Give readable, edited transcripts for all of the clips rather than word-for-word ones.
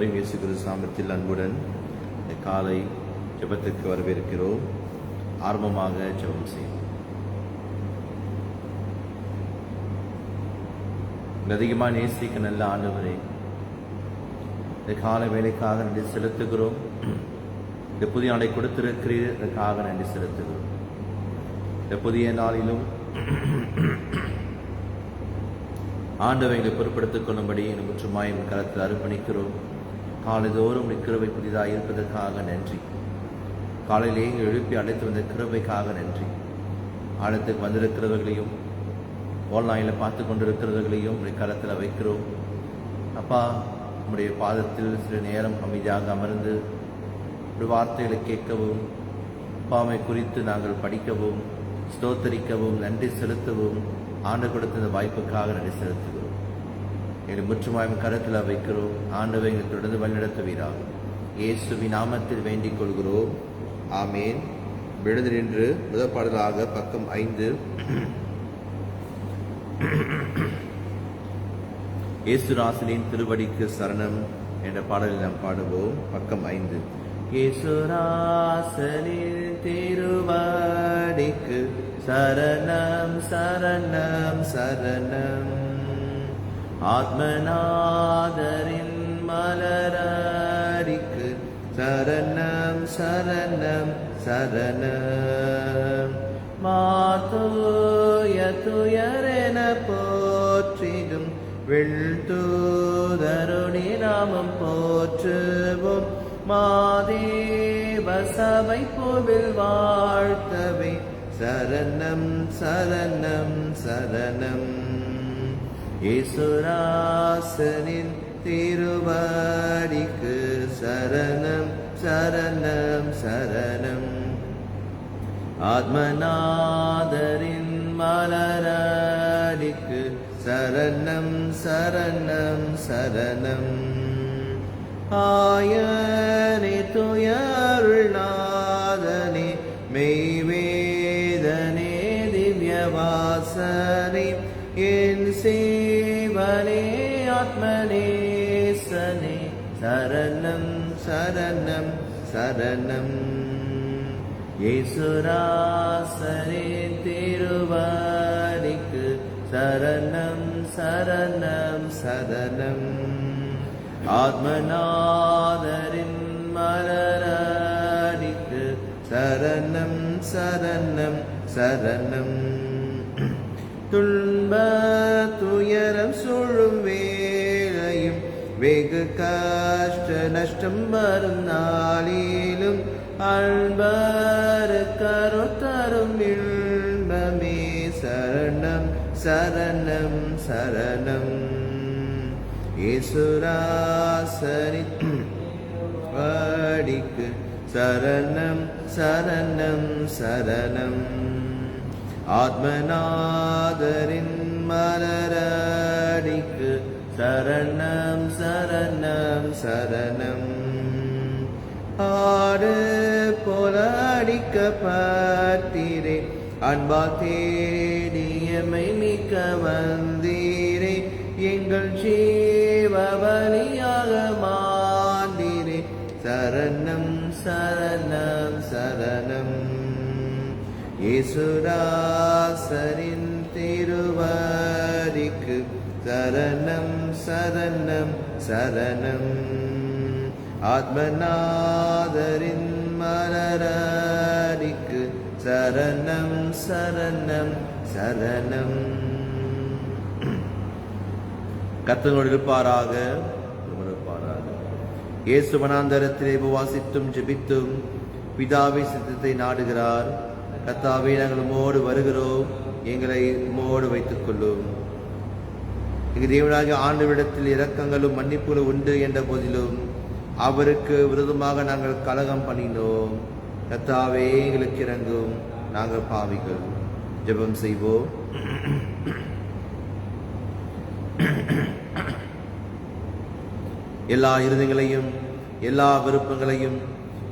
எல்லோரையும் இயேசு கிறிஸ்து நாமத்தில் அன்புடன் இந்த காலை ஜெபத்திற்கு வரவேற்கிறோம். ஆர்வமாக ஜெபம் செய்வோம். அதிகமாக நேசிக்க நல்ல ஆண்டவரே, இந்த காலை வேலைக்காக நன்றி செலுத்துகிறோம். இந்த புதிய நாளை கொடுத்திருக்கிறீர்களுக்காக நன்றி செலுத்துகிறோம். இந்த புதிய நாளிலும் ஆண்டவங்களை பொறுப்படுத்திக் கொள்ளும்படி முற்றுமாய் கரத்தில் அர்ப்பணிக்கிறோம். காலைதோறும் கிருபை புதிதாக இருப்பதற்காக நன்றி. காலையிலே எழுப்பி அழைத்து வந்த கிருபைக்காக நன்றி. ஆழத்துக்கு வந்திருக்கிறவர்களையும் ஆன்லைனில் பார்த்து கொண்டிருக்கிறவர்களையும் கரத்தில் வைக்கிறோம். அப்பா, நம்முடைய பாதத்தில் சில நேரம் அமைதியாக அமர்ந்து ஒரு வார்த்தைகளை கேட்கவும், அப்பாமை குறித்து நாங்கள் படிக்கவும், ஸ்தோத்தரிக்கவும், நன்றி செலுத்தவும் ஆண்டு கொடுத்த இந்த வாய்ப்புக்காக நன்றி செலுத்துகிறோம். எங்களை முற்றுமாயும் கரத்தில் வைக்கிறோம். ஆண்டவை எங்களை தொடர்ந்து வழிநடத்துவீராக இயேசுவின் நாமத்தில் வேண்டிக் கொள்கிறோம். ஆமேன். விழுந்து நின்று முதல் பாடலாக பக்கம் 5 இயேசுராசனின் திருவடிக்கு சரணம் என்ற பாடலில் நாம் பாடுவோம். பக்கம் 5. இயேசுராசனின் திருவடிக்கு சரணம் சரணம் சரணம். ஆத்மநாதரின் மலரடிக்கு சரணம் சரணம் சரணம். மாதூய துயரென போற்றிடும் வெள்தூதருணி நாமம் போற்றுவோம். மாதேவ சபை பூவில் வாழ்த்தவே சரணம் சரணம் சரணம். இயேசுராசனின் திருவடிக்கு சரணம் சரணம் சரணம். ஆத்மநாதரின் மலரடிக்கு சரணம் சரணம் சரணம். ஆயனே துயருள்நாதனே மெய்வேதனே திவ்யவாசனே என் சேவனே ஆத்மநேசனே சரணம் சரணம் சரணம். இயேசுராசனின் திருவடிக்கு சரணம் சரணம் சரணம். ஆத்மநாதரின் மலரடிக்கு சரணம் சரணம் சரணம். துன்ப துயரம் சூழும் வேளையும் வெகு கஷ்ட நஷ்டம் வரும் நாளிலும் அன்பரு கருத்தரும் இன்பமே சரணம் சரணம் சரணம். இயேசுராசனின் வடிக்கு சரணம் சரணம் சரணம். ஆத்மநாதரின் மலரடிக்கு சரணம் சரணம் சரணம். ஆடு போல அடிக்கப்பட்டீரே, அன்பால் தேடியமை மிக்க வந்தீரே, எங்கள் ஜீவபலியாக மாண்டீரே சரணம் சரணம் சரணம். இயேசுராசனின் திருவடிக்கு சரணம் சரணம் சரணம். ஆத்மநாதரின் மலரடிக்கு சரணம் சரணம் சரணம். கர்த்தரோடு இருப்பாராக. இயேசு வனாந்தரத்திலே உபவாசித்தும் ஜெபித்தும் பிதாவை சித்தத்தை நாடுகிறார். கர்த்தாவே, நாங்கள் உம்மோடு வருகிறோம், எங்களை உம்மோடு வைத்துக் கொள்ளும். எங்கள் தேவனாகிய ஆண்டவரிடத்தில் இரக்கங்களும் மன்னிப்புகளும் உண்டு என்ற போதிலும் அவருக்கு விரோதமாக நாங்கள் கலகம் பண்ணினோம். கர்த்தாவே, எங்களுக்கு இறங்கும், நாங்கள் பாவிகள். ஜெபம் செய்வோம். எல்லா இருதயங்களையும் எல்லா விருப்பங்களையும்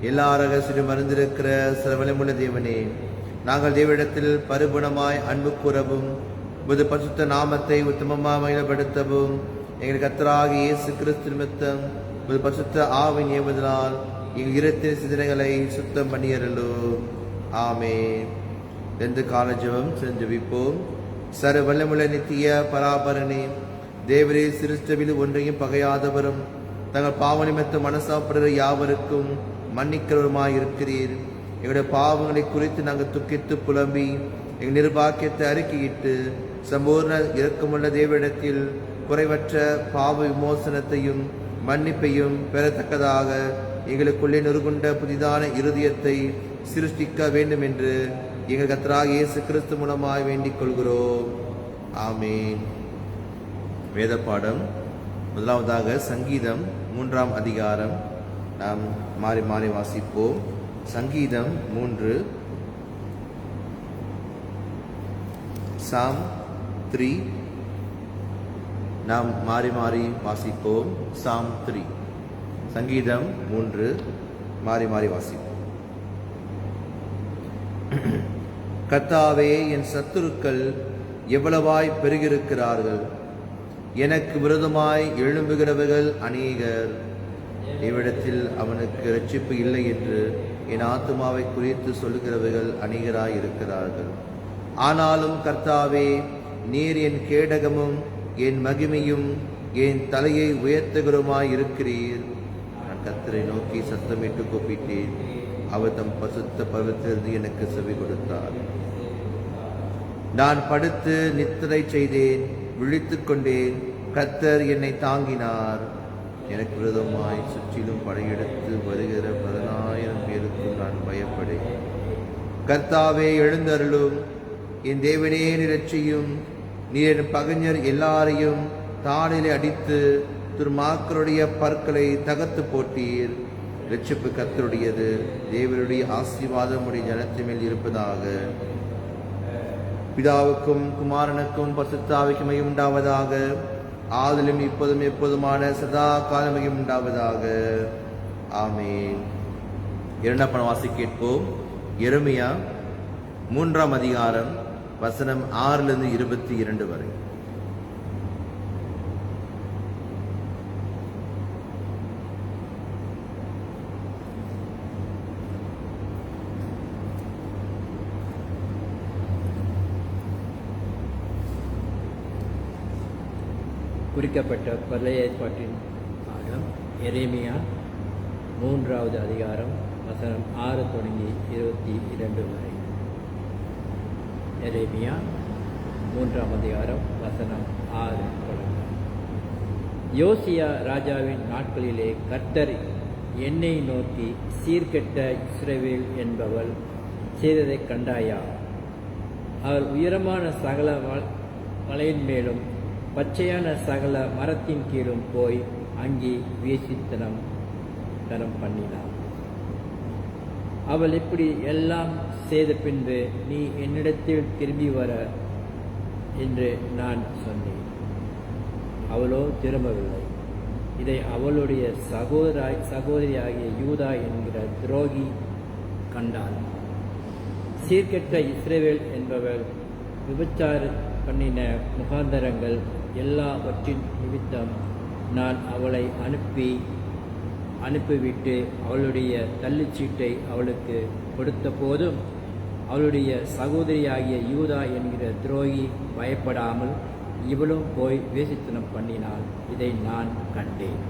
எல்லா ரகசியம் அறிந்திருக்கிற சர்வவல்லமையுள்ள தேவனே, நாங்கள் தேவனிடத்தில் பரிபூரணமாய் அன்பு கூறவும் உமது பரிசுத்த நாமத்தை உத்தமமாக மகிமைப்படுத்தவும் எங்கள் கர்த்தராகிய இயேசு கிறிஸ்து நிமித்தம் உமது பரிசுத்த ஆவின் ஏவுதலால் எங்கள் இரத்தின் சிந்தனைகளை சுத்தம் பண்ணியருளோ. ஆமென். எந்த கால ஜெபம் செஞ்சவிப்போம். சர வல்லமுள்ள நித்திய பராபரனே, தேவரே சிருஷ்டவில் ஒன்றையும் பகையாதவரும் தங்கள் பாவ நிமித்த மனசாப்படுற யாவருக்கும் மன்னிக்கிறவருமாயிருக்கிறீர். எங்களுடைய பாவங்களை குறித்து நாங்கள் துக்கித்து புலம்பி எங்கள் நிர்பாக்கியத்தை அறிக்கையிட்டு சம்பூர்ண இரக்கமுள்ள தேவனிடத்தில் குறைவற்ற பாவ விமோசனத்தையும் மன்னிப்பையும் பெறத்தக்கதாக எங்களுக்குள்ளே நொறுகுண்ட புதிதான இருதயத்தை சிருஷ்டிக்க வேண்டும் என்று எங்கள் கர்த்தராகிய இயேசு கிறிஸ்து மூலமாய் வேண்டிக் கொள்கிறோம். ஆமென். வேத பாடம் முதலாவதாக சங்கீதம் 3ஆம் அதிகாரம் நாம் மாறி மாறி வாசிப்போம். சங்கீதம் 3, Psalm 3. நாம் மாறி மாறி வாசிப்போம். Psalm 3, சங்கீதம் 3 மாறி மாறி வாசிப்போம். கர்த்தாவே, என் சத்துருக்கள் எவ்வளவாய் பெருகிருக்கிறார்கள். எனக்கு விரோதமாய் எழும்புகிறவர்கள் அநேகர். இவ்விடத்தில் அவனுக்கு இரட்சிப்பு இல்லை என்று என் ஆத்துமாவை குறித்து சொல்லுகிறவர்கள் அநேகராய் இருக்கிறார்கள். ஆனாலும் கர்த்தாவே, நீர் என் கேடகமும் என் மகிமையும் என் தலையை உயர்த்துகிறமாய் இருக்கிறீர். நான் கர்த்தரை நோக்கி சத்தமிட்டு கூப்பிட்டேன். அவர் தம் பசுத்த பர்வத்திலிருந்து எனக்கு செவி கொடுத்தார். நான் படுத்து நித்திரை செய்தேன், விழித்துக் கொண்டேன். கர்த்தர் என்னை தாங்கினார். எனக்கு விரோதமாய் சுற்றிலும் படையெடுத்து வருகிற 10,000 பேருக்கும் நான் பயப்படேன். கர்த்தாவே, எழுந்தருளும். என் தேவனே, நிரட்சியும். நீர் என் பகைஞர் எல்லாரையும் தாளிலே அடித்து துர்மாக்களுடைய பற்களை தகர்த்து போட்டீர். இரட்சிப்பு கர்த்தருடையது. தேவனுடைய ஆசீர்வாதம் உடைய ஜனத்தின் மேல் இருப்பதாக. பிதாவுக்கும் குமாரனுக்கும் பரிசுத்த ஆவிக்கும் மகிமை உண்டாவதாக. ஆதிலும் இப்போதும் எப்போதுமான சதா காலம் மகிமை உண்டாவதாக. ஆமென். இரண்டாம் பண வாசி கேட்போம். எரேமியா 3ஆம் அதிகாரம் வசனம் 6 - 22 வரை. குறிக்கப்பட்ட பழைய ஏற்பாட்டின் பாடம் எரேமியா 3ஆவது அதிகாரம் வசனம் 6 தொடங்கி 22 வரை. எரேமியா 3ஆம் அதிகாரம் வசனம் 6 தொடங்கி. யோசியா ராஜாவின் நாட்களிலே கர்த்தர் என்னை நோக்கி, சீர்கெட்ட இஸ்ரவேல் என்பவள் செய்ததைக் கண்டாயா? அவர் உயரமான சகல மலையின் மேலும் பச்சையான சகல மரத்தின் கீழும் போய் அங்கே வேசித்தனம் பண்ணினார். அவள் இப்படி எல்லாம் செய்த பின்பு நீ என்னிடத்தில் திரும்பி வர என்று நான் சொன்னேன். அவளோ திரும்பவில்லை. இதை அவளுடைய சகோதரியாகிய யூதா என்கிற துரோகி கண்டாள். சீர்கெட்ட இஸ்ரவேல் என்பவள் விபச்சாரம் பண்ணின முகாந்தரங்கள் எல்லாவற்றின் நிமித்தம் நான் அவளை அனுப்பிவிட்டு அவளுடைய தள்ளுச்சீட்டை அவளுக்கு கொடுத்த போதும் அவளுடைய சகோதரியாகிய யூதா என்கிற துரோகி பயப்படாமல் இவளும் போய் வேசித்தனம் பண்ணினாள். இதை நான் கண்டேன்.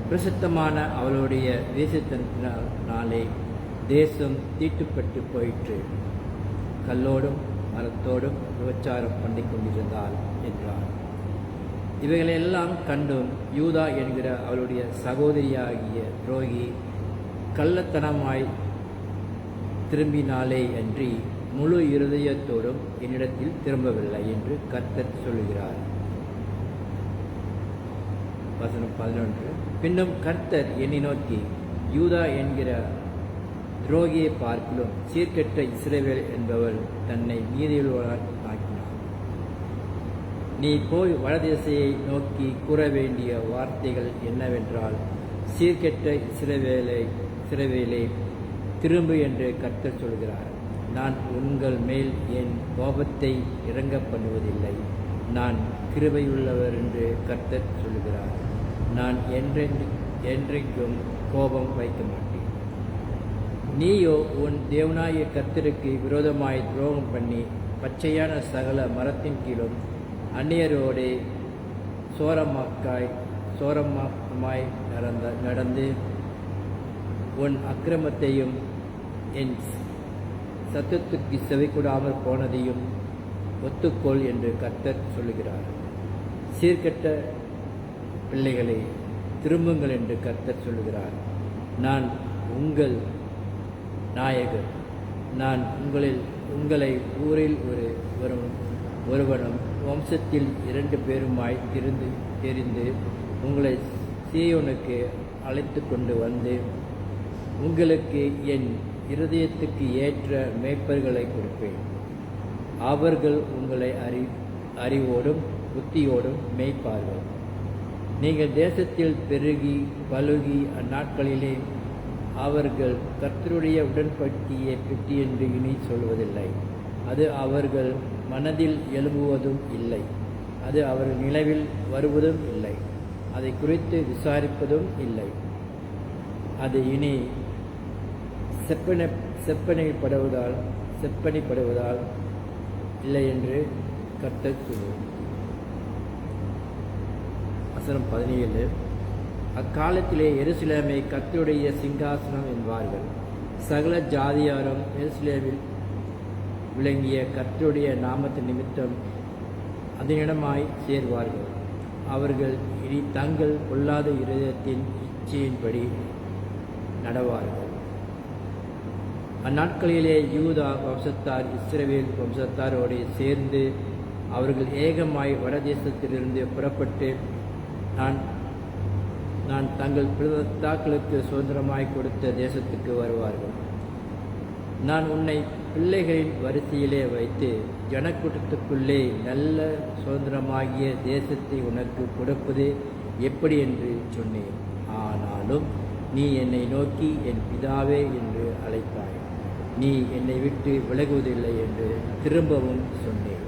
பிரசித்தமான அவளுடைய வேசித்தனாலே தேசம் தீட்டுப்பட்டு போயிற்று. கல்லோடும் மரத்தோடும் விபச்சாரம் பண்ணி கொண்டிருந்தாள் என்றார். இவைகளெல்லாம் கண்டும் யூதா என்கிற அவளுடைய சகோதரியாகிய துரோகி கள்ளத்தனமாய் திரும்பினாலே அன்றி முழு இருதயத்தோடும் என்னிடத்தில் திரும்பவில்லை என்று கர்த்தர் சொல்லுகிறார். வசனம் 11. பின்னும் கர்த்தர் என்னை நோக்கி, யூதா என்கிற துரோகியை பார்க்கிலும் சீர்கெட்ட இஸ்ரவேல் என்பவள் தன்னை நீதியுள்ளவளாய் ஆக்கினாள். நீ போய் வடதிசையை நோக்கி கூற வேண்டிய வார்த்தைகள் என்னவென்றால், சீர்கெட்ட இஸ்ரவேலே திரும்பு என்று கர்த்தர் சொல்கிறார். நான் உங்கள் மேல் என் கோபத்தை இறங்க பண்ணுவதில்லை. நான் கிருபையுள்ளவர் என்று கர்த்தர் சொல்கிறார். நான் என்றைக்கும் கோபம் வைக்க மாட்டேன். நீயோ உன் தேவனாகிய கர்த்தருக்கு விரோதமாய் துரோகம் பண்ணி பச்சையான சகல மரத்தின் கீழும் அந்நியரோடே சோரமாய் நடந்து உன் அக்கிரமத்தையும் என் சத்தத்துக்கு செவிக்கூடாமல் போனதையும் ஒத்துக்கொள் என்று கர்த்தர் சொல்லுகிறார். சீர்கெட்ட பிள்ளைகளை திரும்புங்கள் என்று கர்த்தர் சொல்லுகிறார். நான் உங்கள் நாயகர். நான் உங்களை ஊரில் ஒருவனும் வம்சத்தில் 2 பேருமாய் தெரிந்து உங்களை சீயோனுக்கு அழைத்து கொண்டு வந்து உங்களுக்கு என் இருதயத்துக்கு ஏற்ற மேய்ப்பர்களை கொடுப்பேன். அவர்கள் உங்களை அறிவோடும் புத்தியோடும் மேய்ப்பார்கள். நீங்கள் தேசத்தில் பெருகி பலுகி அந்நாட்களிலே அவர்கள் கர்த்தருடைய உடன்படிக்கையை பெட்டி என்று இனி சொல்வதில்லை. அது அவர்கள் மனதில் எழும்புவதும் இல்லை. அது அவர்கள் நினைவில் வருவதும் இல்லை. அதை குறித்து விசாரிப்பதும் இல்லை. அது இனி செப்பனிப்படுவதால் இல்லை என்று கர்த்தர் சொல்லுவோம். வசனம் 17. அக்காலத்திலே எருசலேமை கர்த்தருடைய சிங்காசனம் என்பார்கள். சகல ஜாதியாரும் எருசலேமில் விளங்கிய கர்த்தருடைய நாமத்தின் நிமித்தம் அதனிடமாய் சேர்வார்கள். அவர்கள் இனி தங்கள் பொல்லாத இருதயத்தின் இச்சையின்படி நடவார்கள். அந்நாட்களிலே யூதா வம்சத்தார் இஸ்ரவேல் வம்சத்தாரோடு சேர்ந்து அவர்கள் ஏகமாய் வடதேசத்திலிருந்து புறப்பட்டு நான் தங்கள் பிதாக்களுக்கு சுதந்திரமாய் கொடுத்த தேசத்துக்கு வருவார்கள். நான் உன்னை பிள்ளைகளின் வரிசையிலே வைத்து ஜனக்கூட்டத்துக்குள்ளே நல்ல சுதந்திரமாகிய தேசத்தை உனக்கு கொடுப்பது எப்படி என்று சொன்னேன். ஆனாலும் நீ என்னை நோக்கி என் பிதாவே என்று அழைத்தாய். நீ என்னை விட்டு விலகுவதில்லை என்று திரும்பவும் சொன்னேன்.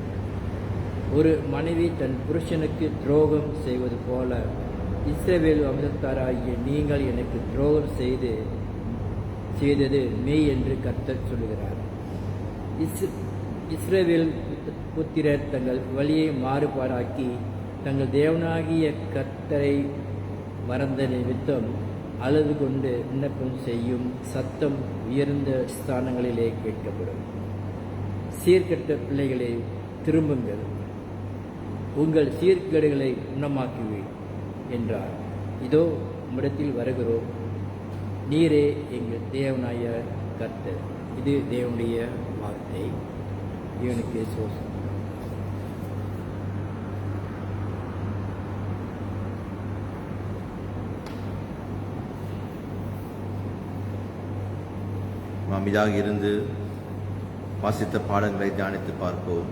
ஒரு மனைவி தன் புருஷனுக்கு துரோகம் செய்வது போல இஸ்ரவேல் வம்சத்தாராகிய நீங்கள் எனக்கு துரோகம் செய்தது மெய் என்று கர்த்தர் சொல்லுகிறார். இஸ்ரவேல் புத்திரர் தங்கள் வழியை மாறுபாடாக்கி தங்கள் தேவனாகிய கர்த்தரை மறந்த நிமித்தம் அழுது கொண்டு விண்ணப்பம் செய்யும் சத்தம் உயர்ந்த ஸ்தானங்களிலே கேட்கப்படும். சீர்கெட்ட பிள்ளைகளை திரும்புங்கள், உங்கள் சீர்கேடுகளை குணமாக்குவேன் என்றார். இதோ உம்மிடத்தில் வருகிறோம், நீரே எங்கள் தேவனாய கர்த்தர். இது தேவனுடைய வார்த்தை. தேவனுக்கு சோசம். அமைதியாக இருந்து வாசித்த பாடங்களை தியானித்து பார்ப்போம்.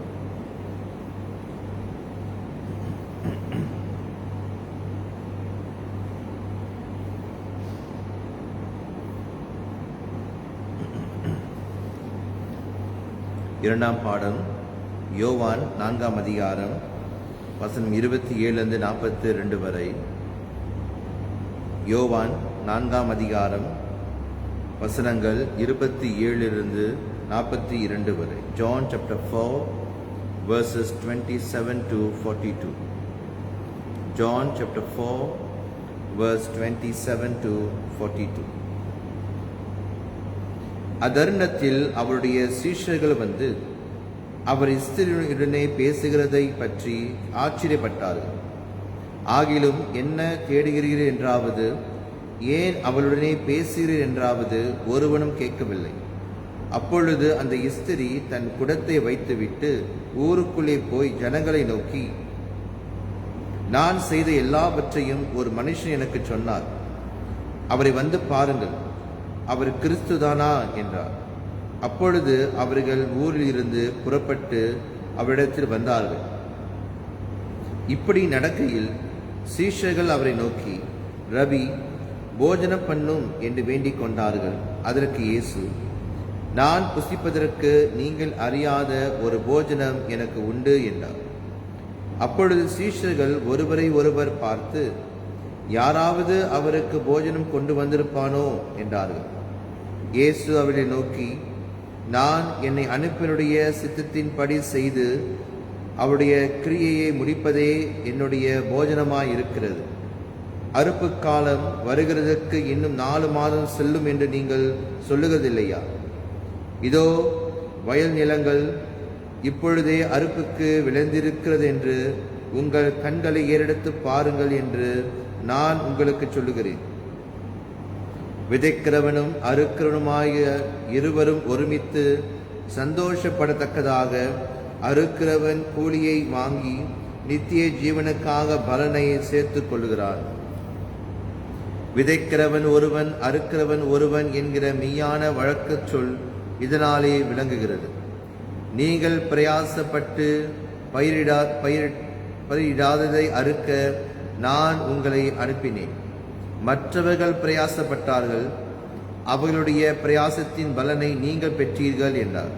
இரண்டாம் பாடம் யோவான் 4ஆம் அதிகாரம் வசனம் 27 42 வரை. யோவான் 4ஆம் அதிகாரம் வசனங்கள் 27 42 வரை. John chapter 4 verses 27 to 42. John chapter 4 verse 27 to 42. அதருணத்தில் அவருடைய சீஷர்கள் வந்து அவர் ஸ்திரீயுடனே பேசுகிறதை பற்றி ஆச்சரியப்பட்டார்கள். ஆகிலும் என்ன தேடுகிறீர்கள் என்றாவது, ஏன் அவளுடனே பேசுகிறீர் என்றாவது ஒருவனும் கேட்கவில்லை. அப்பொழுது அந்த ஸ்திரீ தன் குடத்தை வைத்துவிட்டு ஊருக்குள்ளே போய் ஜனங்களை நோக்கி, நான் செய்த எல்லாவற்றையும் ஒரு மனுஷன் எனக்கு சொன்னார். அவரை வந்து பாருங்கள், அவர் கிறிஸ்துதானா என்றார். அப்பொழுது அவர்கள் ஊரில் இருந்து புறப்பட்டு அவரிடத்தில் வந்தார்கள். இப்படி நடக்கையில் சீஷர்கள் அவரை நோக்கி, ரபி, போஜனம் பண்ணும் என்று வேண்டிக் கொண்டார்கள். அதற்கு இயேசு, நான் புசிப்பதற்கு நீங்கள் அறியாத ஒரு போஜனம் எனக்கு உண்டு என்றார். அப்பொழுது சீஷர்கள் ஒருவரை ஒருவர் பார்த்து, யாராவது அவருக்கு போஜனம் கொண்டு வந்திருப்பானோ என்றார்கள். இயேசு அவர்களை நோக்கி, நான் என்னை அனுப்பினுடைய சித்தத்தின்படி செய்து அவருடைய கிரியையை முடிப்பதே என்னுடைய போஜனமாயிருக்கிறது. அறுப்பு காலம் வருகிறதற்கு இன்னும் 4 மாதம் செல்லும் என்று நீங்கள் சொல்லுகிறதில்லையா? இதோ வயல் நிலங்கள் இப்பொழுதே அறுப்புக்கு விளைந்திருக்கிறது என்று உங்கள் கண்களை ஏறெடுத்து பாருங்கள் என்று நான் உங்களுக்கு சொல்லுகிறேன். விதைக்கிறவனும் அறுக்கிறவனுமாய இருவரும் ஒருமித்து சந்தோஷப்படத்தக்கதாக அறுக்கிறவன் கூலியை வாங்கி நித்திய ஜீவனுக்காக பலனை சேர்த்துக் கொள்கிறான். விதைக்கிறவன் ஒருவன் அறுக்கிறவன் ஒருவன் என்கிற மெய்யான வழக்குச் சொல் இதனாலே விளங்குகிறது. நீங்கள் பிரயாசப்பட்டு பயிரிடாததை அறுக்க நான் உங்களை அனுப்பினேன். மற்றவர்கள் பிரயாசப்பட்டார்கள், அவர்களுடைய பிரயாசத்தின் பலனை நீங்கள் பெற்றீர்கள் என்றார்.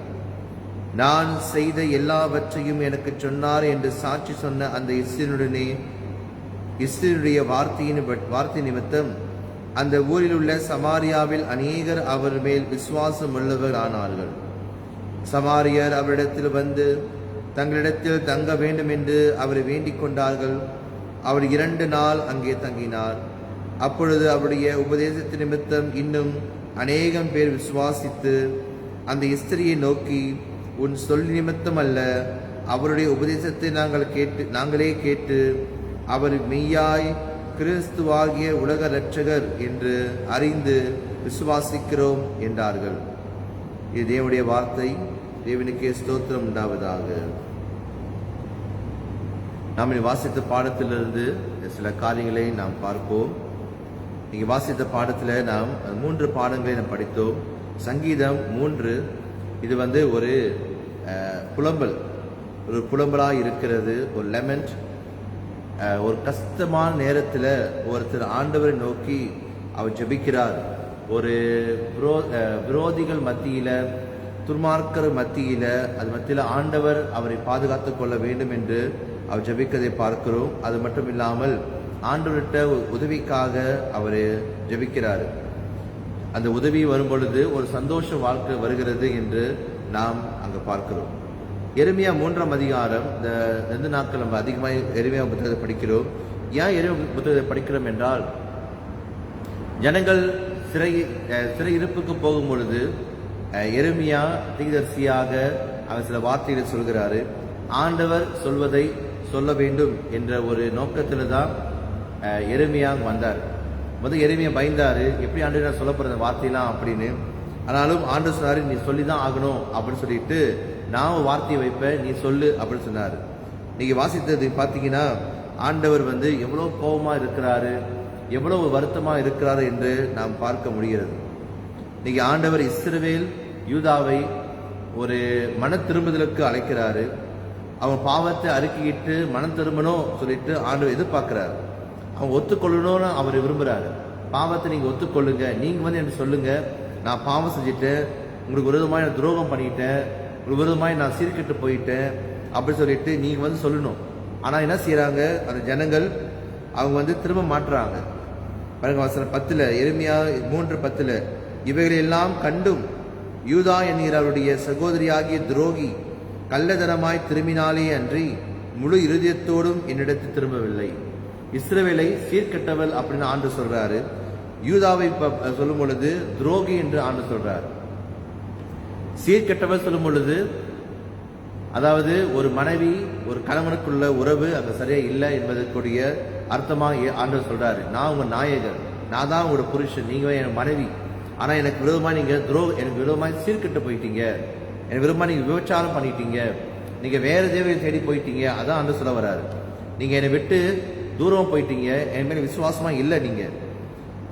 நான் செய்த எல்லாவற்றையும் எனக்கு சொன்னார் என்று சாட்சி சொன்ன அந்த இஸ்ரவேலுடைய வார்த்தை நிமித்தம் அந்த ஊரில் உள்ள சமாரியாவில் அநேகர் அவர் மேல் விசுவாசம் உள்ளவர் ஆனார்கள். சமாரியர் அவரிடத்தில் வந்து தங்களிடத்தில் தங்க வேண்டும் என்று அவரை வேண்டிக் கொண்டார்கள். அவர் 2 நாள் அங்கே தங்கினார். அப்பொழுது அவருடைய உபதேசத்து நிமித்தம் இன்னும் அநேகம் பேர் விசுவாசித்து அந்த ஸ்திரியை நோக்கி, உன் சொல் நிமித்தம் அல்ல, அவருடைய உபதேசத்தை நாங்களே கேட்டு அவர் மெய்யாய் கிறிஸ்துவாகிய உலக இரட்சகர் என்று அறிந்து விசுவாசிக்கிறோம் என்றார்கள். இது தேவனுடைய வார்த்தை. தேவனுக்கே ஸ்தோத்திரம் உண்டாவதாக. நாம் வாசித்த பாடத்திலிருந்து சில காரியங்களை நாம் பார்ப்போம். நீங்க வாசித்த பாடத்தில் நாம் 3 பாடங்களை நாம் படித்தோம். சங்கீதம் 3 இது ஒரு புலம்பல், ஒரு புலம்பலாக இருக்கிறது, ஒரு லெமெண்ட். ஒரு கஷ்டமான நேரத்தில் ஒருத்தர் ஆண்டவரை நோக்கி அவர் ஜெபிக்கிறார். ஒரு விரோதிகள் மத்தியில, துன்மார்க்கர் மத்தியில, அது மத்தியில் ஆண்டவர் அவரை பாதுகாத்துக் கொள்ள வேண்டும் என்று அவர் ஜெபிக்கதை பார்க்கிறோம். அது மட்டும் இல்லாமல் ஆண்டவர்கிட்ட உதவிக்காக அவர் ஜெபிக்கிறார். அந்த உதவி வரும் பொழுது ஒரு சந்தோஷ வாழ்க்கை வருகிறது என்று நாம் அங்க பார்க்கிறோம். எரேமியா 3ஆம் அதிகாரம், இந்த 2 நாட்கள் நம்ம அதிகமாக எரேமியா புத்தகத்தை படிக்கிறோம். ஏன் எரேமியா புத்தகத்தை படிக்கிறோம் என்றால், ஜனங்கள் சிறை இருப்புக்கு போகும் பொழுது எரேமியா தீர்க்கதரிசியாக அவர் சில வார்த்தைகளை சொல்கிறாரு. ஆண்டவர் சொல்வதை சொல்ல வேண்டும் என்ற ஒரு நோக்கத்தில் தான் எரேமியா வந்தார். எரேமியா பயந்தாரு, எப்படி ஆண்டவர் நான் சொல்ல போற வார்த்தையெல்லாம் அப்படின்னு. ஆனாலும் ஆண்டவர் சொன்னாரு, நீ சொல்லி தான் ஆகணும் அப்படின்னு சொல்லிட்டு, நான் வார்த்தையை வைப்பேன், நீ சொல்லு அப்படின்னு சொன்னாரு. நீங்க வாசித்தது பார்த்தீங்கன்னா, ஆண்டவர் எவ்வளவு கோபமா இருக்கிறாரு, எவ்வளவு வருத்தமா இருக்கிறாரு என்று நாம் பார்க்க முடிகிறது. இன்னைக்கு ஆண்டவர் இஸ்ரவேல் யூதாவை ஒரு மன திரும்புதலுக்கு அழைக்கிறாரு. அவன் பாவத்தை அறிக்கையிட்டு மனம் திரும்பணும் சொல்லிட்டு ஆண்டவர் எதிர்பார்க்கிறாரு. அவன் ஒத்துக்கொள்ளணும்னு அவர் விரும்புறாரு. பாவத்தை நீங்க ஒத்துக்கொள்ளுங்க, நீங்க எனக்கு சொல்லுங்க, நான் பாவம் செஞ்சுட்டேன், உங்களுக்கு விரோதமாய் நான் துரோகம் பண்ணிட்டேன், உங்களுக்கு விரோதமாய் நான் சீர்கெட்டு போயிட்டேன் அப்படி சொல்லிட்டு நீங்க சொல்லணும். ஆனா என்ன செய்யறாங்க அந்த ஜனங்கள்? அவங்க திரும்ப மாட்டுறாங்க. பாருங்க வசனம் 10, எரேமியா 3:10, இவைகளெல்லாம் கண்டும் யூதா என்கிற அவருடைய சகோதரியாகிய துரோகி கள்ளதனமாய் திரும்பினாலே அன்றி முழு இருதயத்தோடும் என்னிடத்தில் திரும்பவில்லை. இஸ்ரவேலை சீர்கெட்டவள் அப்படின்னு ஆண்டு சொல்றாரு. யூதாவை சொல்லும் பொழுது துரோகி என்று ஆண்டு சொல்றாரு. சீர்கெட்டவள் சொல்லும் பொழுது, அதாவது ஒரு மனைவி ஒரு கணவனுக்குள்ள உறவு அங்க சரியா இல்லை என்பதற்குரிய அர்த்தமா ஆண்டவர் சொல்றாரு. நான் உங்க நாயகர், நான் தான் உங்களோட புருஷன், நீங்க என் மனைவி. ஆனா எனக்கு விரோதமா நீங்க எனக்கு விரோதமாய் சீர்கெட்டு போயிட்டீங்க, எனக்கு விரோதமா நீங்க விபச்சாரம் பண்ணிட்டீங்க, நீங்க வேற தேவையை தேடி போயிட்டீங்க. அதான் ஆண்டவர் சொல்ல வர்றாரு. நீங்க என்னை விட்டு தூரம் போயிட்டீங்க, என் மேல விசுவாசமா இல்லை, நீங்க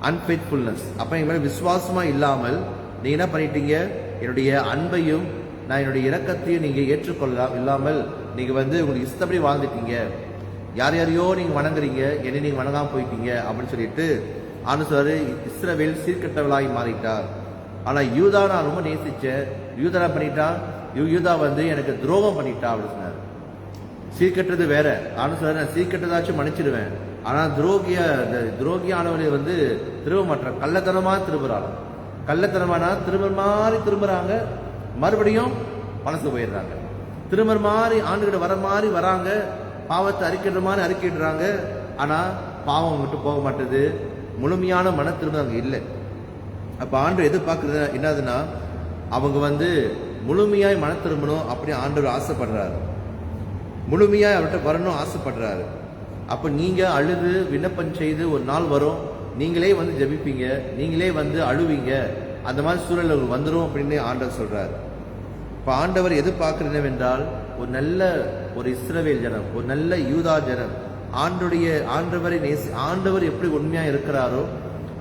அன்ஃபெய்த்ஃபுல்னஸ். அப்ப என் மேல விசுவாசமா இல்லாமல் நீங்க என்ன பண்ணிட்டீங்க? என்னுடைய அன்பையும் நான் என்னுடைய இரக்கத்தையும் நீங்க ஏற்றுக்கொள்ளலாம் இல்லாமல் நீங்க உங்களுக்கு இஷ்டப்படி வாழ்ந்துட்டீங்க. யார் யாரையோ நீங்க வணங்குறீங்க, என்னை நீங்க வணங்காம போயிட்டீங்க அப்படின்னு சொல்லிட்டு ஆண்டு சொல்றாரு. இஸ்ரவேல் சீர்கெட்டவளாகி மாறிட்டார். ஆனா யூதா நான் ரொம்ப நேசிச்சேன், யூதா பண்ணிட்டான், யூதா எனக்கு துரோகம் பண்ணிட்டா அப்படின்னு சொன்னார். சீர்கெட்டது வேற. ஆண்டு சொல்றாரு, நான் சீர்கெட்டதாச்சும் மன்னிச்சிடுவேன், ஆனா துரோகியானவரை வந்து திரும்ப மாட்டார், கள்ளத்தனமா திரும்புறாங்க. கள்ளத்தனமானா திரும்ப மாதிரி திரும்புறாங்க, மறுபடியும் மனசு போயிடுறாங்க. திரும்ப மாதிரி ஆண்டுகிட்ட வர மாதிரி வராங்க, பாவத்தை அறிக்கிற மாதிரி அறிக்கிடுறாங்க. ஆனா பாவம் விட்டு போக மாட்டேது, முழுமையான மன திரும்ப அங்க இல்லை. அப்ப ஆண்டு எதிர்பார்க்கறது என்னதுன்னா, அவங்க வந்து முழுமையாய் மன திரும்பணும் அப்படி ஆண்டவர் ஆசைப்படுறாரு, முழுமையாய் அவர்கிட்ட வரணும் ஆசைப்படுறாரு. அப்ப நீங்க அழுது விண்ணப்பம் செய்து ஒரு நாள் வரும், நீங்களே வந்து ஜெபிப்பீங்க, நீங்களே வந்து அழுவீங்க, அந்த மாதிரி சூழல் வந்துடும் அப்படின்னு ஆண்டவர் சொல்றாரு. இப்ப ஆண்டவர் எதிர்பார்க்கிறது என்னவென்றால், ஒரு நல்ல ஒரு இஸ்ரவேல் ஜனம், ஒரு நல்ல யூதா ஜனம் ஆண்டவரை ஆண்டவர் எப்படி உண்மையா இருக்கிறாரோ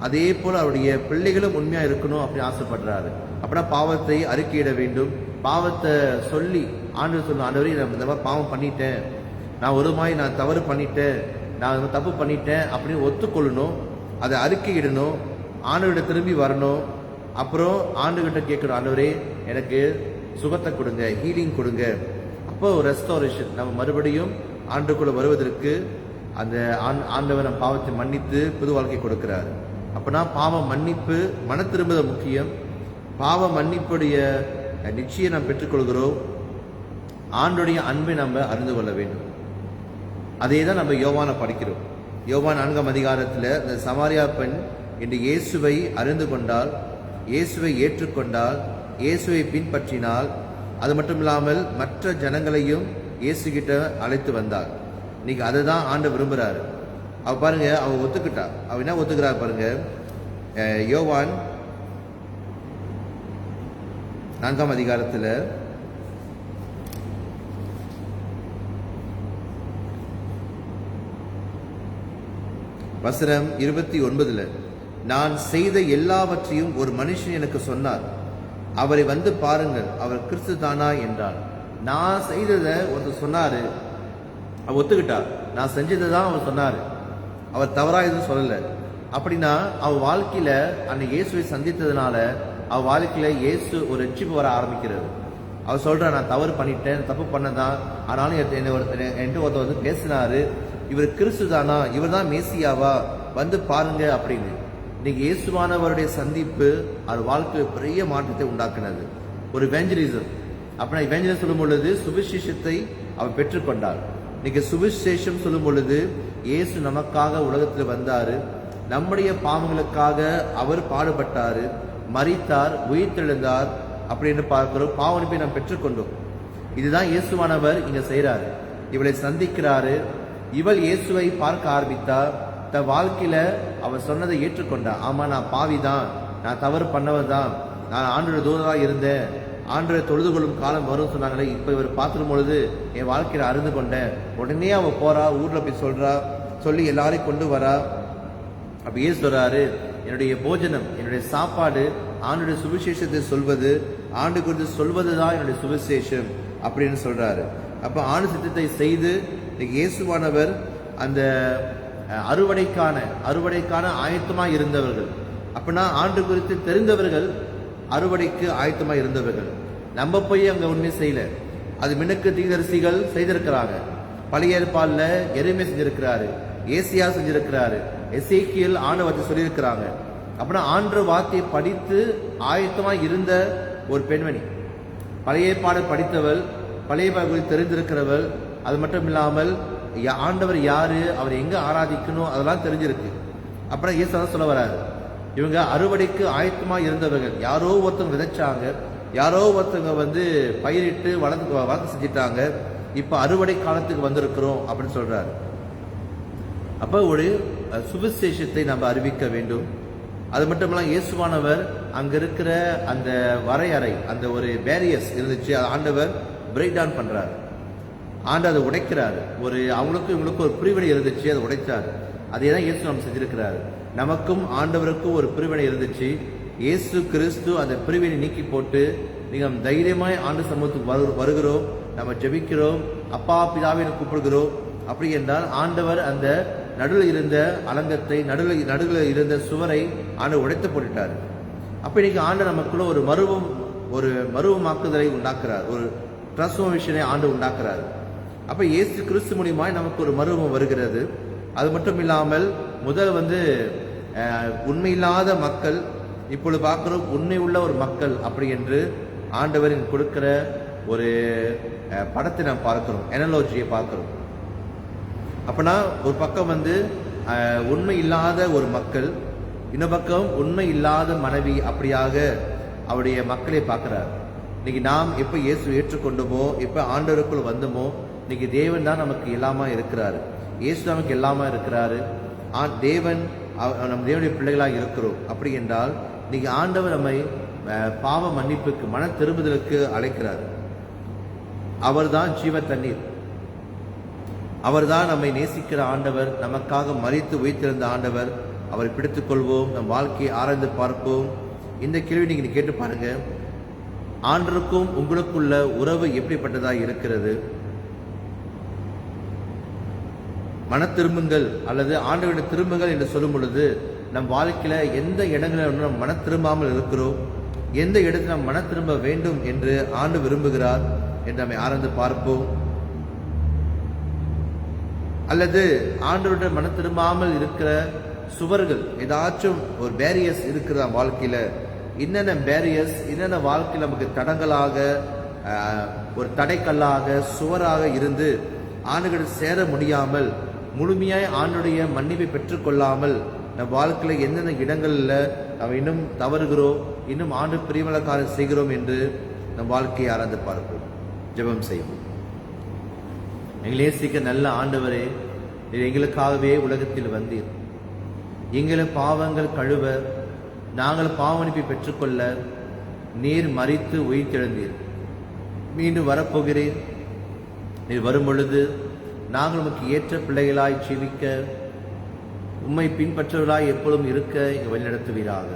அதே போல அவருடைய பிள்ளைகளும் உண்மையா இருக்கணும் அப்படி ஆசைப்படுறாரு. அப்படின்னா பாவத்தை அறிக்கையிட வேண்டும், பாவத்தை சொல்லி ஆண்டவர் சொல்லணும், ஆண்டவரே நான் இந்த மாதிரி பாவம் பண்ணிட்டேன், நான் தவறு பண்ணிட்டேன், நான் தப்பு பண்ணிட்டேன் அப்படின்னு ஒத்துக்கொள்ளணும், அதை அறிக்கையிடணும், ஆண்டவர்கிட்ட திரும்பி வரணும். அப்புறம் ஆண்டுகிட்ட கேட்கணும், ஆண்டவரே எனக்கு சுகத்தை கொடுங்க, ஹீலிங் கொடுங்க. அப்போ ரெஸ்டாரேஷன், நம்ம மறுபடியும் ஆண்டுக்குள்ள வருவதற்கு அந்த ஆண்டவர் நம் பாவத்தை மன்னித்து புது வாழ்க்கை கொடுக்கிறாரு. அப்பனா பாவ மன்னிப்பு, மன திரும்புதல் முக்கியம். பாவ மன்னிப்புடைய நிச்சயம் நாம் பெற்றுக்கொள்கிறோம், ஆண்டுடைய அன்பை நம்ம அறிந்து கொள்ள வேண்டும். அதே தான் நம்ம யோவானை படிக்கிறோம். யோவான் 4ஆம் அதிகாரத்தில் இந்த சமாரியா பெண் இன்று இயேசுவை அறிந்து கொண்டால், இயேசுவை ஏற்றுக்கொண்டால், இயேசுவை பின்பற்றினால், அது மட்டும் இல்லாமல் மற்ற ஜனங்களையும் இயேசு கிட்ட அழைத்து வந்தாள். இன்னைக்கு அதை தான் ஆண்டு விரும்புகிறாரு. அவ பாருங்க, அவ ஒத்துக்கிட்டா. அவ என்ன ஒத்துக்கிறார் பாருங்க, யோவான் 4ஆம் அதிகாரத்தில் வசனம் 29, நான் செய்த எல்லாவற்றையும் ஒரு மனுஷன் எனக்கு சொன்னார், அவரை வந்து பாருங்கள், அவர் கிறிஸ்து தானா என்றான். நான் செய்ததை ஒருத்தர் சொன்னாரு, அவர் ஒத்துக்கிட்டா. நான் செஞ்சதை தான் அவர் சொன்னாரு, அவர் தவறா எதுவும் சொல்லல. அப்படின்னா அவ வாழ்க்கையில அந்த இயேசுவை சந்தித்ததுனால அவ வாழ்க்கையில இயேசு ஒரு ரட்சிப்பு வர ஆரம்பிக்கிறது. அவர் சொல்ற, நான் தவறு பண்ணிட்டேன், தப்பு பண்ணதான், ஆனாலும் என்கிட்ட ஒருத்தர் வந்து பேசினாரு, இவர் கிறிஸ்து தானா, இவர் தான் மேசியாவா, வந்து பாருங்க அப்படின்னு. இன்னைக்கு இயேசுவானவருடைய சந்திப்பு அவர் வாழ்க்கையில் பெரிய மாற்றத்தை உண்டாக்குனது, ஒரு இவேஞ்சலிசம். அப்படின்னா இவேஞ்சலிசம் சொல்லும் பொழுது சுவிசேஷத்தை அவர் பெற்றுக்கொண்டார். இன்னைக்கு சுவிசேஷம் சொல்லும் பொழுது இயேசு நமக்காக உலகத்தில் வந்தாரு, நம்முடைய பாவங்களுக்காக அவர் பாடுபட்டாரு, மரித்தார், உயிர்த்தெழுந்தார் அப்படின்னு பார்க்கிறோம். பாவனை நாம் பெற்றுக்கொண்டோம். இதுதான் இயேசுவானவர் இங்க செய்யறாரு. இவளை சந்திக்கிறாரு, இவள் இயேசுவை பார்க்க ஆரம்பித்தா, தன் வாழ்க்கையில அவர் சொன்னதை ஏற்றுக்கொண்டா. ஆமா, நான் பாவிதான், நான் தவறு பண்ணவதான், நான் ஆண்டோட தூதரா இருந்தேன், ஆண்டரை தொழுது கொள்ளும் காலம் வரும் சொன்னாங்களே, இப்ப இவர் பார்த்துடும் பொழுது என் வாழ்க்கையில அறிந்து கொண்டேன். உடனே அவ போறா, ஊர்ல போய் சொல்றா, சொல்லி எல்லாரையும் கொண்டு வரா. அப்படியே சொல்றாரு, என்னுடைய போஜனம், என்னுடைய சாப்பாடு ஆண்டுடைய சுவிசேஷத்தை சொல்வது, ஆண்டு குறித்து சொல்வதுதான் என்னுடைய சுவிசேஷம் அப்படின்னு சொல்றாரு. அப்ப ஆண்டு சித்தத்தை செய்து இயேசுவானவர் அந்த அறுவடைக்கான ஆயத்தமா இருந்தவர்கள். அப்படின்னா ஆண்டு குறித்து தெரிந்தவர்கள், அறுவடைக்கு ஆயத்தமா இருந்தவர்கள். நம்ம போய் அங்க உண்மை செய்யல, அது மினுக்கு தீர்க்கதரிசிகள் செய்திருக்கிறாங்க. பழைய ஏற்பாடுல எரேமியா செஞ்சிருக்கிறாரு, ஏசியா செஞ்சிருக்கிறாரு, எசேக்கியேல் ஆண்டவரை சொல்லியிருக்கிறாங்க. அப்படின்னா ஆண்டு வார்த்தையை படித்து ஆயத்தமா இருந்த ஒரு பெண்மணி, பழைய ஏற்பாடு படித்தவள், பழைய குறித்து தெரிந்திருக்கிறவள். அது மட்டும் இல்லாமல் ஆண்டவர் யாரு, அவர் எங்க ஆராதிக்கணும் அதெல்லாம் தெரிஞ்சிருக்கு. அப்புறம் இயேசு சொல்ல வராரு, இவங்க அறுவடைக்கு ஆயத்தமா இருந்தவர்கள். யாரோ ஒருத்தவங்க விதைச்சாங்க, யாரோ ஒருத்தவங்க வந்து பயிரிட்டு வளர்த்து செஞ்சிட்டாங்க, இப்ப அறுவடை காலத்துக்கு வந்திருக்கிறோம் அப்படின்னு சொல்றாரு. அப்ப ஒரு சுவிசேஷத்தை நம்ம அறிவிக்க வேண்டும். அது மட்டும் இல்லாம இயேசுவானவர் அங்க இருக்கிற அந்த வரையறை, அந்த ஒரு பேரியர்ஸ் இருந்துச்சு, ஆண்டவர் பிரேக் டவுன் பண்றாரு, ஆண்டு அதை உடைக்கிறாரு. ஒரு அவங்களுக்கும் இவங்களுக்கும் ஒரு பிரிவினை இருந்துச்சு, அதை உடைச்சாரு. அதே தான் இயேசு நம்ம செஞ்சிருக்கிறாரு. நமக்கும் ஆண்டவருக்கும் ஒரு பிரிவினை இருந்துச்சு, இயேசு கிறிஸ்து அந்த பிரிவினை நீக்கி போட்டு நீங்கள் தைரியமாய் ஆண்டு சமூகத்துக்கு வருகிறோம், நம்ம ஜெபிக்கிறோம், அப்பா பிதாவை கூப்பிடுகிறோம். அப்படி என்றால் ஆண்டவர் அந்த நடுவில் இருந்த அலங்கத்தை, நடுவில் இருந்த சுவரை ஆண்டவர் உடைத்து போட்டுட்டாரு. அப்ப இன்னைக்கு ஆண்டு நமக்குள்ள ஒரு மருவமாக்குதலை உண்டாக்குறார், ஒரு டிரான்ஸ்ஃபர்மேஷனை ஆண்டு உண்டாக்குறாரு. அப்ப இயேசு கிறிஸ்து மூலியமாய் நமக்கு ஒரு மருவம் வருகிறது. அது மட்டும் இல்லாமல் முதல் உண்மையில்லாத மக்கள், இப்பொழுது பார்க்கிறோம் உண்மை உள்ள ஒரு மக்கள் அப்படி என்று ஆண்டவரின் கொடுக்கிற ஒரு படத்தை நாம் பார்க்கிறோம், அனாலஜியை பார்க்கிறோம். அப்பனா ஒரு பக்கம் உண்மை இல்லாத ஒரு மக்கள், இன்னொரு பக்கம் உண்மை இல்லாத மனைவி, அப்படியாக அவருடைய மக்களை பார்க்கிறார். இன்னைக்கு நாம் எப்ப இயேசு ஏற்றுக்கொண்டோமோ, எப்ப ஆண்டவருக்குள் வந்தோமோ, இன்னைக்கு தேவன் தான் நமக்கு எல்லாமா இருக்கிறாரு, இயேசு நமக்கு எல்லாமா இருக்கிறாரு. தேவன் நம் தேவனுடைய பிள்ளைகளாக இருக்கிறோம். அப்படி என்றால் இன்னைக்கு ஆண்டவர் நம்மை பாவ மன்னிப்புக்கு, மன திரும்புதலுக்கு அழைக்கிறார். அவர்தான் ஜீவ தண்ணீர், அவர்தான் நம்மை நேசிக்கிற ஆண்டவர், நமக்காக மரித்து உயிர்த்தெழுந்த ஆண்டவர். அவரை பிடித்துக் கொள்வோம், நம் வாழ்க்கையை ஆராய்ந்து பார்ப்போம். இந்த கேள்வி நீங்க கேட்டு பாருங்க, ஆண்டவருக்கும் உங்களுக்குள்ள உறவு எப்படிப்பட்டதா இருக்கிறது? மன திரும்புங்கள் அல்லது ஆண்டவருடைய திரும்புங்கள் என்று சொல்லும் பொழுது நம் வாழ்க்கையில எந்த இடங்களில் நம்ம மன திரும்பாமல் இருக்கிறோம், எந்த இடத்தில் நாம் மன திரும்ப வேண்டும் என்று ஆண்டு விரும்புகிறார் என்று நம்மை ஆராய்ந்து பார்ப்போம். அல்லது ஆண்டவருடைய மன திரும்பாமல் இருக்கிற சுவர்கள், ஏதாச்சும் ஒரு பேரியர்ஸ் இருக்கிற வாழ்க்கையில, என்னென்ன பேரியர்ஸ், என்னென்ன வாழ்க்கையில் நமக்கு தடங்களாக, ஒரு தடைக்கல்லாக, சுவராக இருந்து ஆண்டுகள் சேர முடியாமல், முழுமையாய் ஆண்டுடைய மன்னிப்பை பெற்றுக்கொள்ளாமல் நம் வாழ்க்கையில எந்தெந்த இடங்கள்ல நம்ம இன்னும் தவறுகிறோம், இன்னும் ஆண்டு பிரியமலக்காரம் செய்கிறோம் என்று நம் வாழ்க்கையை ஆராய்ந்து பார்ப்போம். ஜெபம் செய்வோம். எங்களை நேசிக்க நல்ல ஆண்டவரே, நீர் எங்களுக்காகவே உலகத்தில் வந்தீர். எங்களை பாவங்கள் கழுவ, நாங்கள் பாவமன்னிப்பை பெற்றுக்கொள்ள நீர் மரித்து உயிர்த்தெழுந்தீர். மீண்டும் வரப்போகிறீர். நீர் வரும் பொழுது நாங்கள் உமக்கு ஏற்ற பிள்ளைகளாய் ஜீவிக்க, உம்மை பின்பற்றவர்களாய் எப்பொழுதும் இருக்க வழிநடத்துவீராக.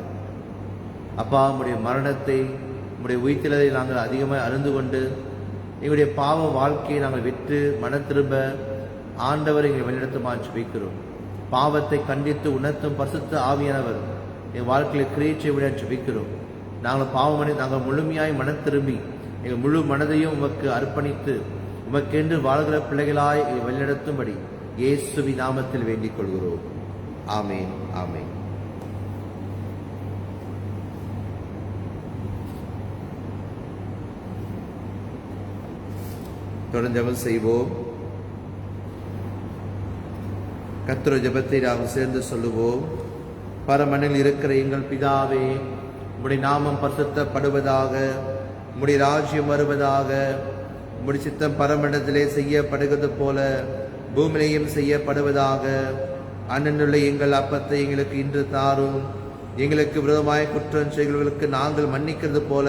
அப்பா, உம்முடைய மரணத்தை, உம்முடைய உயிர்த்தெழுதலை நாங்கள் அதிகமாக அறிந்து கொண்டு எங்களுடைய பாவ வாழ்க்கையை நாங்கள் விட்டு மன திரும்ப ஆண்டவர் எங்களை வழிநடத்துமாறு ஜெபிக்கிறோம். பாவத்தை கண்டித்து உணர்த்தும் பரிசுத்த ஆவியானவர் எங்கள் வாழ்க்கையில் கிரியேட் செய்ய ஜெபிக்கிறோம். நாங்கள் முழுமையாய் மன திரும்பி எங்கள் முழு மனதையும் உமக்கு அர்ப்பணித்து உமக்கென்று வாழ்கிற பிள்ளைகளாய் வழிநடத்தும்படி இயேசுவின் நாமத்தில் வேண்டிக் கொள்கிறோம். ஆமேன், ஆமேன். தொடர்ந்து ஜெபம் செய்வோம். கர்த்தருடைய ஜெபத்தை நாம் சேர்ந்து சொல்லுவோம். பரமனில் இருக்கிற எங்கள் பிதாவே, உம்முடைய நாமம் பரிசுத்தப்படுவதாக, உம்முடைய ராஜ்யம் வருவதாக, உம்முடைய சித்தம் பரமண்டத்திலே செய்யப்படுகிறது போல பூமியிலேயும் செய்யப்படுவதாக. அண்ணனுள்ள எங்கள் அப்பத்தை எங்களுக்கு இன்று தாரும். எங்களுக்கு விரோதமாய் குற்றம் செய்கிறவர்களுக்கு நாங்கள் மன்னிக்கிறது போல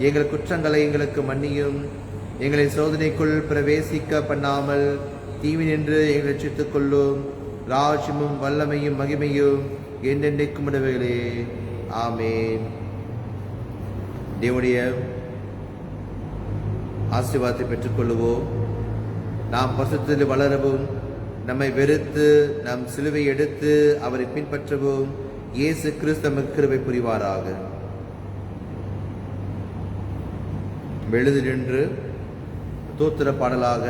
எங்கள் குற்றங்களை எங்களுக்கு மன்னியும். எங்களை சோதனைக்குள் பிரவேசிக்க பண்ணாமல் தீவினின்று எங்களை ரட்சித்துக் கொள்ளும். ராஜ்யமும் வல்லமையும் மகிமையும் என்றென்றைக்கும் உடையவைகளே. ஆமேன். தேவனுடைய ஆசீர்வாதத்தை பெற்றுக்கொள்ளுவோம். நாம் பரிசுத்தத்தில் வளரவும், நம்மை வெறுத்து நம் சிலுவை எடுத்து அவரை பின்பற்றவும் இயேசு கிறிஸ்து நமக்கு கிருபை புரிவாராக. எழுதி நின்று தோத்திர பாடலாக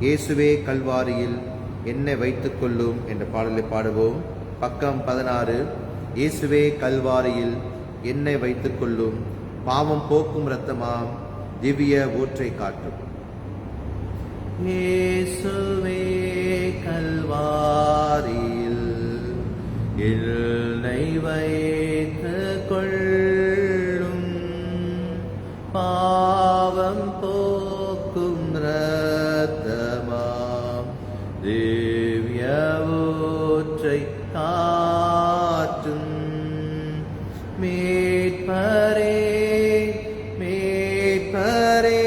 இயேசுவே கல்வாரியில் என்னை வைத்துக் கொள்ளும் என்ற பாடலை பாடுவோம். பக்கம் 16. இயேசுவே கல்வாரியில் என்னை வைத்துக் கொள்ளும், பாவம் போக்கும் இரத்தமாம் திவ்ய ஊற்றை காட்டும். இயேசுவே கல்வாரியில் என்னை வைத்துக் கொள்ளும், பாவம் போக்கும் இரத்தமாம் திவ்ய ஊற்றை காட்டும். மீட்பரே மீட்பரே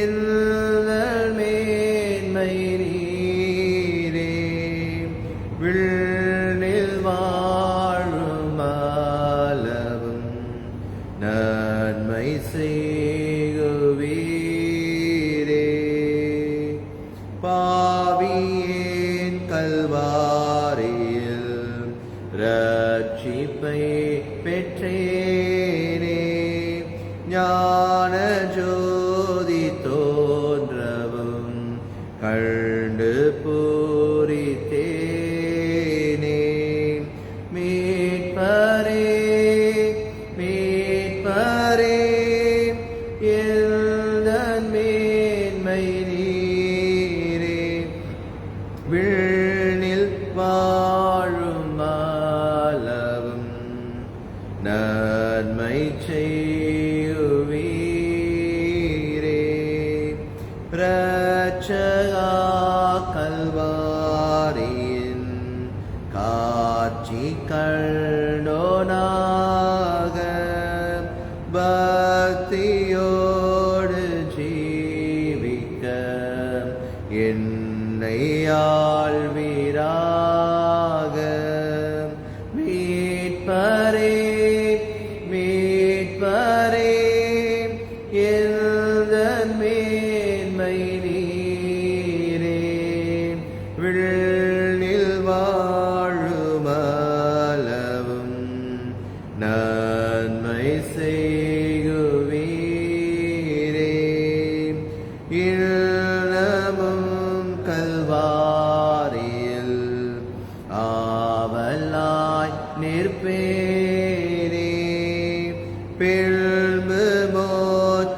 எங்கள் மேன்மை நீரே, விண்ணில் வாழும் அளவும் நன்மை செய்குவீரே. பாவியேன் கல்வாரியில் ரட்சிப்பை பெற்றேனே, ஞான ஜோதி தோன்றவும்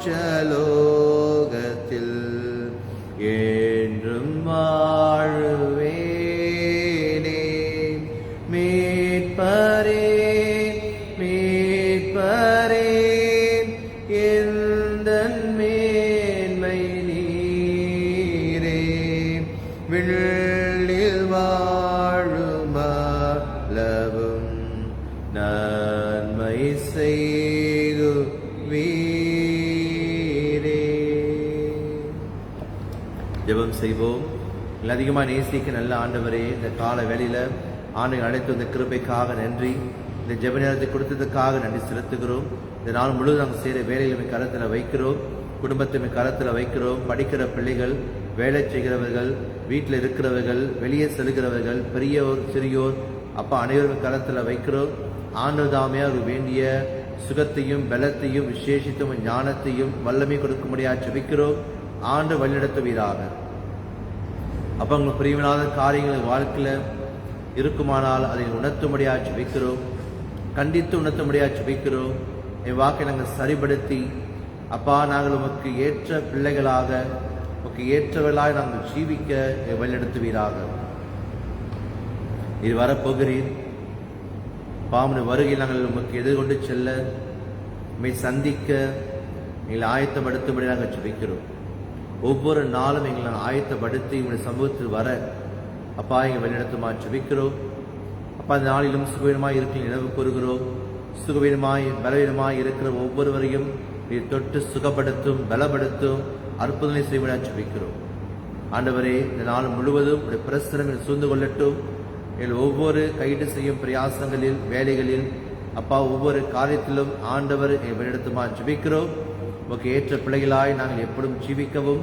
மோட்சலோகத்தில் என்றும் வாழுவேனே. மீட்பரே மீட்பரே எந்தன் மேன்மை நீரே. விண்ணில் வாழுமளவும் நன்மை செய்துவீரே. ஜெபம் செய்வோம். அதிகமாக நேசிக்க நல்ல ஆண்டவரே, இந்த கால வேளையில ஆண்டை அழைத்து வந்த கிருபைக்காக நன்றி. இந்த ஜெப நேரத்தை கொடுத்ததுக்காக நன்றி செலுத்துகிறோம். இந்த நாள் முழுவதும் நாங்கள் செய்கிற வேலைகளை கரத்தில் வைக்கிறோம், குடும்பத்தை கரத்தில் வைக்கிறோம். படிக்கிற பிள்ளைகள், வேலை செய்கிறவர்கள், வீட்டில் இருக்கிறவர்கள், வெளியே செல்கிறவர்கள், பெரியோர் சிறியோர் அப்பா அனைவரும் கரத்தில் வைக்கிறோம். ஆண்டவர் தாமே அவருக்கு வேண்டிய சுகத்தையும் பலத்தையும் விசேஷித்தும் ஞானத்தையும் வல்லமை கொடுக்கும்படியாக ஜெபிக்கிறோம். ஆண்டு வழிநடத்துவீராக. அப்போ உங்களுக்கு பிரிவினாத காரியங்கள் வாழ்க்கையில் இருக்குமானால் அதை உணர்த்தும்படியாக ஜெபிக்கிறோம். கண்டித்து உணர்த்தும்படியாக ஜெபிக்கிறோம். என் வாக்கை நாங்கள் சரிபடுத்தி அப்பா நாங்கள் உமக்கு ஏற்ற பிள்ளைகளாக, உமக்கு ஏற்றவர்களாக நாங்கள் ஜீவிக்க வழிநடத்துவீராக. இது வரப்போகிறீர். பாவனுடைய வருகையில் நாங்கள் உமக்கு எதிர்கொண்டு செல்ல, உம்மை சந்திக்க எங்களை ஆயத்தப்படுத்தும்படி நாங்கள் ஜெபிக்கிறோம். ஒவ்வொரு நாளும் எங்களை ஆயத்தப்படுத்தி உங்களுடைய சமூகத்தில் வர அப்பா எங்கள் வழிநடத்துமா ஜெபிக்கிறோம். அப்பா இந்த நாளிலும் சுகவீனமாய் இருக்கிற நினைவு கூறுகிறோம். சுகவீனமாய் பலவீனமாய் இருக்கிற ஒவ்வொருவரையும் நீர் தொட்டு சுகப்படுத்தும், பலப்படுத்தும், அற்புதங்களை செய்வதாக ஜெபிக்கிறோம். ஆண்டவரே, இந்த நாள் முழுவதும் உடைய பிரசனம் சூழ்ந்து கொள்ளட்டும். எங்கள் ஒவ்வொரு கைது செய்யும் பிரயாசங்களில், வேலைகளில் அப்பா ஒவ்வொரு காரியத்திலும் ஆண்டவர் எங்கள் வழிநடத்துமா ஜெபிக்கிறோம். உமக்கு ஏற்ற பிள்ளைகளாய் நாங்கள் எப்பொழுதும் ஜீவிக்கவும்,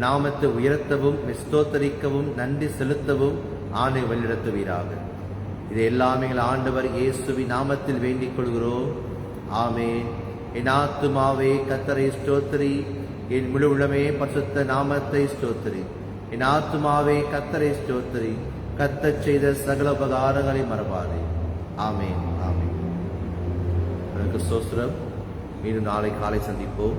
நாமத்தை உயர்த்தவும், ஸ்தோத்தரிக்கவும், நன்றி செலுத்தவும் ஆண்டை வழிநடத்துவீராக. இது எல்லாமே எங்கள் ஆண்டவர் இயேசுவின் நாமத்தில் வேண்டிக் கொள்கிறோம். ஆமென். என் ஆத்துமாவே கர்த்தரை ஸ்தோத்திரி, என் முழு உள்ளமே பரிசுத்த நாமத்தை ஸ்தோத்திரி. என் ஆத்துமாவே கர்த்தரை ஸ்தோத்திரி, கர்த்தர் செய்த சகல உபகாரங்களை மறவாதே. ஆமென். ஆமென். ஸ்தோத்திரம். மீண்டும் நாளை காலை சந்திப்போம்.